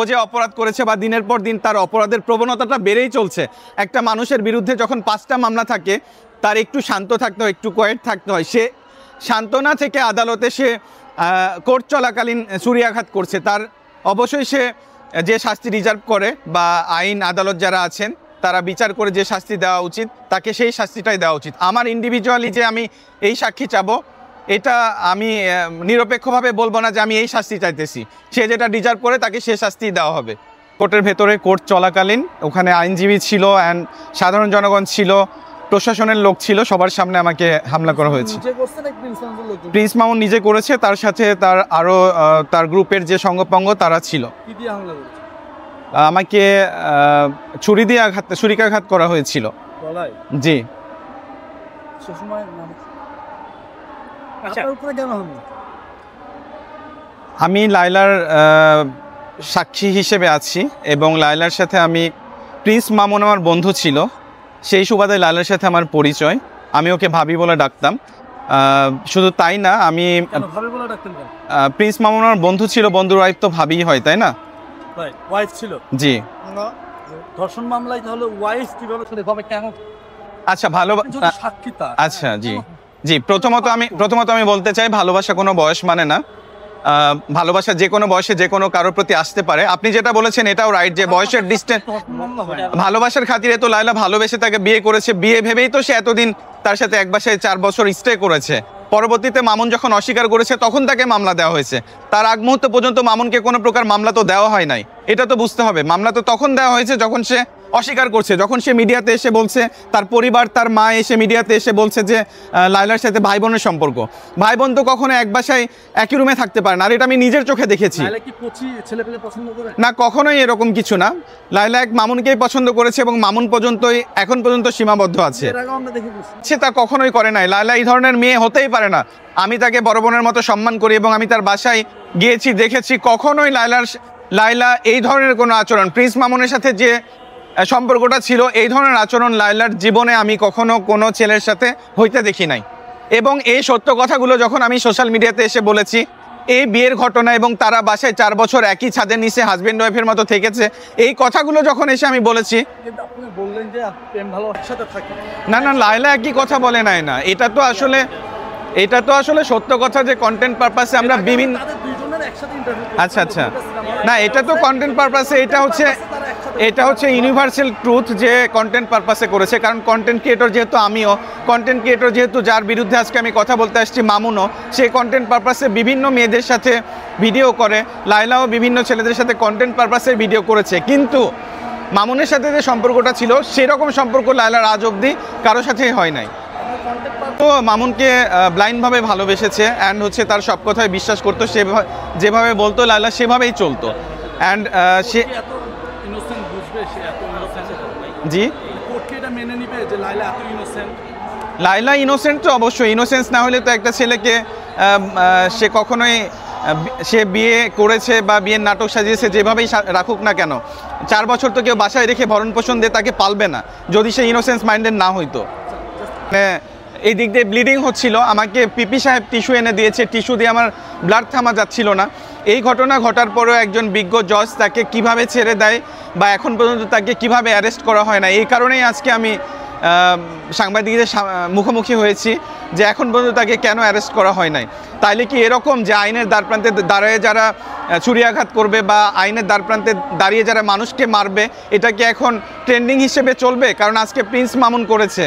ও যে অপরাধ করেছে বা দিনের পর দিন তার অপরাধের প্রবণতাটা বেড়েই চলছে। একটা মানুষের বিরুদ্ধে যখন 5টা মামলা থাকে তার একটু শান্ত থাকতে হয়, একটু কোয়েট থাকতে হয়। সে শান্ত না থেকে আদালতে সে কোর্ট চলাকালীন ছুরিয়াঘাত করছে, তার অবশ্যই সে যে শাস্তি রিজার্ভ করে বা আইন আদালত যারা আছেন তারা বিচার করে যে শাস্তি দেওয়া উচিত তাকে সেই শাস্তিটাই দেওয়া উচিত। আমার ইন্ডিভিজুয়ালি যে আমি এই সাক্ষী চাবো এটা আমি নিরপেক্ষভাবে বলবো না যে আমি এই শাস্তি চাইতেছি, সে যেটা ডিজার্ভ করে তাকে সে শাস্তি দেওয়া হবে। কোর্টের ভেতরে কোর্ট চলাকালীন ওখানে আইনজীবী ছিল অ্যান্ড সাধারণ জনগণ ছিল, প্রশাসনের লোক ছিল, সবার সামনে আমাকে হামলা করা হয়েছে। প্রিন্স মামুন নিজে করেছে, তার সাথে তার আরও তার গ্রুপের যে সঙ্গপঙ্গ তারা ছিল। আমাকে ছুরি দিয়ে ছুরিকাঘাত করা হয়েছিল। জি। আমি লায়লার সাক্ষী হিসেবে আছি এবং লায়লার সাথে আমি, প্রিন্স মামুন আমার বন্ধু ছিল, সেই সুবাদে লায়লার সাথে আমার পরিচয়। আমি ওকে ভাবি বলে ডাকতাম। শুধু তাই না, আমি প্রিন্স মামুন আমার বন্ধু ছিল, বন্ধুর ওয়াইফ তো ভাবি হয়, তাই না? ওয়াইফ ছিল। জি। ধর্ষণ মামলায় তাহলে ওয়াইফ কিভাবে কেন? আচ্ছা, ভালো। আচ্ছা, জি জি। প্রথমত আমি বলতে চাই, ভালোবাসা কোনো বয়স মানে না। ভালোবাসা যে কোনো বয়সে যে কোনো কারোর প্রতি আসতে পারে। আপনি যেটা বলেছেন এটাও রাইট যে বয়সের ডিস্টেন্স, ভালোবাসার খাতিরে তো লায়লা ভালোবেসে তাকে বিয়ে করেছে, বিয়ে ভেবেই তো সে এতদিন তার সাথে এক বাসায় 4 বছর স্টে করেছে। পরবর্তীতে মামুন যখন অস্বীকার করেছে তখন তাকে মামলা দেওয়া হয়েছে। তার আগ মুহূর্ত পর্যন্ত মামুনকে কোনো প্রকার মামলা তো দেওয়া হয় নাই, এটা তো বুঝতে হবে। মামলা তো তখন দেওয়া হয়েছে যখন সে অস্বীকার করছে, যখন সে মিডিয়াতে এসে বলছে, তার পরিবার তার মা এসে মিডিয়াতে এসে বলছে যে লায়লার সাথে ভাই বোনের সম্পর্ক। ভাই বোন তো কখনো এক বাসায় একই রুমে থাকতে পারে না, আর এটা আমি নিজের চোখে দেখেছি। না, কখনোই এরকম কিছু না। লায়লা এক মামুনকেই পছন্দ করেছে এবং মামুন এখন পর্যন্ত সীমাবদ্ধ আছে। সে তা কখনোই করে নাই। লায়লা এই ধরনের মেয়ে হতেই পারে না। আমি তাকে বড় বোনের মতো সম্মান করি এবং আমি তার বাসায় গিয়েছি, দেখেছি। কখনোই লায়লা এই ধরনের কোনো আচরণ, প্রিন্স মামুনের সাথে যে সম্পর্কটা ছিল, এই ধরনের আচরণ লায়লার জীবনে আমি কখনো কোনো ছেলের সাথে হইতে দেখি নাই। এবং এই সত্য কথাগুলো যখন আমি সোশ্যাল মিডিয়াতে এসে বলেছি, এই বিয়ের ঘটনা এবং তারা বাসায় 4 বছর একই ছাদের নিচে হাজবেন্ড ওয়াইফের মতো থেকেছে, এই কথাগুলো যখন এসে আমি বলেছি, না না, লায়লা একই কথা বলে নাই না। এটা তো আসলে সত্য কথা যে কন্টেন্ট পারপাসে আমরা বিভিন্ন, আচ্ছা আচ্ছা, না এটা তো কন্টেন্ট পারপাসে, এটা হচ্ছে ইউনিভার্সাল ট্রুথ যে কন্টেন্ট পারপাসে করেছে। কারণ কন্টেন্ট ক্রিয়েটর যেহেতু আমিও, কন্টেন্ট ক্রিয়েটর যেহেতু যার বিরুদ্ধে আজকে আমি কথা বলতে আসছি মামুনও, সে কন্টেন্ট পারপাসে বিভিন্ন মেয়েদের সাথে ভিডিও করে। লায়লাও বিভিন্ন ছেলেদের সাথে কন্টেন্ট পারপাসে ভিডিও করেছে, কিন্তু মামুনের সাথে যে সম্পর্কটা ছিল সেরকম সম্পর্ক লায়লার আজ অবধি কারোর সাথেই হয় নাই। তো মামুনকে ব্লাইন্ডভাবে ভালোবেসেছে অ্যান্ড হচ্ছে তার সব কথায় বিশ্বাস করতো, সে যেভাবে বলতো লায়লা সেভাবেই চলতো। And say G, Laila innocent তো অবশ্যই। ইনোসেন্স না হলে তো একটা ছেলেকে সে কখনোই, সে বিয়ে করেছে বা বিয়ের নাটক সাজিয়েছে, যেভাবেই রাখুক না কেন, 4 বছর তো কেউ বাসায় রেখে ভরণ পোষণ দিয়ে তাকে পালবে না যদি সে ইনোসেন্স মাইন্ডেড না হইতো। এই দিক দিয়ে ব্লিডিং হচ্ছিল, আমাকে পিপি সাহেব টিস্যু এনে দিয়েছে, টিস্যু দিয়ে আমার ব্লাড থামা যাচ্ছিল না। এই ঘটনা ঘটার পরেও একজন বিজ্ঞ জজ তাকে কিভাবে ছেড়ে দেয় বা এখন পর্যন্ত তাকে কিভাবে অ্যারেস্ট করা হয় না, এই কারণেই আজকে আমি সাংবাদিকদের মুখোমুখি হয়েছি যে এখন পর্যন্ত তাকে কেন অ্যারেস্ট করা হয় নাই। তাইলে কি এরকম যে আইনের দ্বারপ্রান্তে দাঁড়িয়ে যারা ছুরিয়াঘাত করবে বা আইনের দ্বারপ্রান্তে দাঁড়িয়ে যারা মানুষকে মারবে, এটা কি এখন ট্রেন্ডিং হিসেবে চলবে? কারণ আজকে প্রিন্স মামুন করেছে,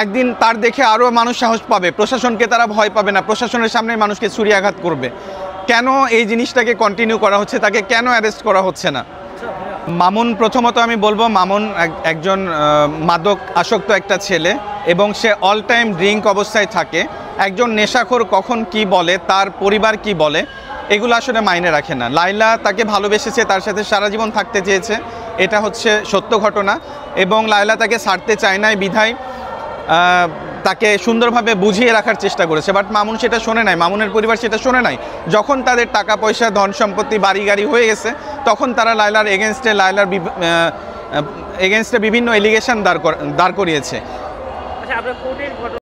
একদিন তার দেখে আরও মানুষ সাহস পাবে, প্রশাসনকে তারা ভয় পাবে না, প্রশাসনের সামনে মানুষকে ছুরিয়াঘাত করবে। কেন এই জিনিসটাকে কন্টিনিউ করা হচ্ছে, তাকে কেন অ্যারেস্ট করা হচ্ছে না? মামুন, প্রথমত আমি বলবো মামুন একজন মাদক আসক্ত একটা ছেলে এবং সে অল টাইম ড্রিঙ্ক অবস্থায় থাকে। একজন নেশাখোর কখন কি বলে, তার পরিবার কি বলে, এগুলো আসলে মাইনে রাখে না। লায়লা তাকে ভালোবেসেছে, তার সাথে সারা জীবন থাকতে চেয়েছে, এটা হচ্ছে সত্য ঘটনা। এবং লায়লা তাকে ছাড়তে চায় নাই বিধায় তাকে সুন্দরভাবে বুঝিয়ে রাখার চেষ্টা করেছে, বাট মামুন সেটা শোনে নাই, মামুনের পরিবার সেটা শোনে নাই। যখন তাদের টাকা পয়সা, ধন সম্পত্তি, বাড়ি গাড়ি হয়ে গেছে, তখন তারা লায়লার এগেনস্টে বিভিন্ন এলিগেশন দাঁড় করিয়েছে।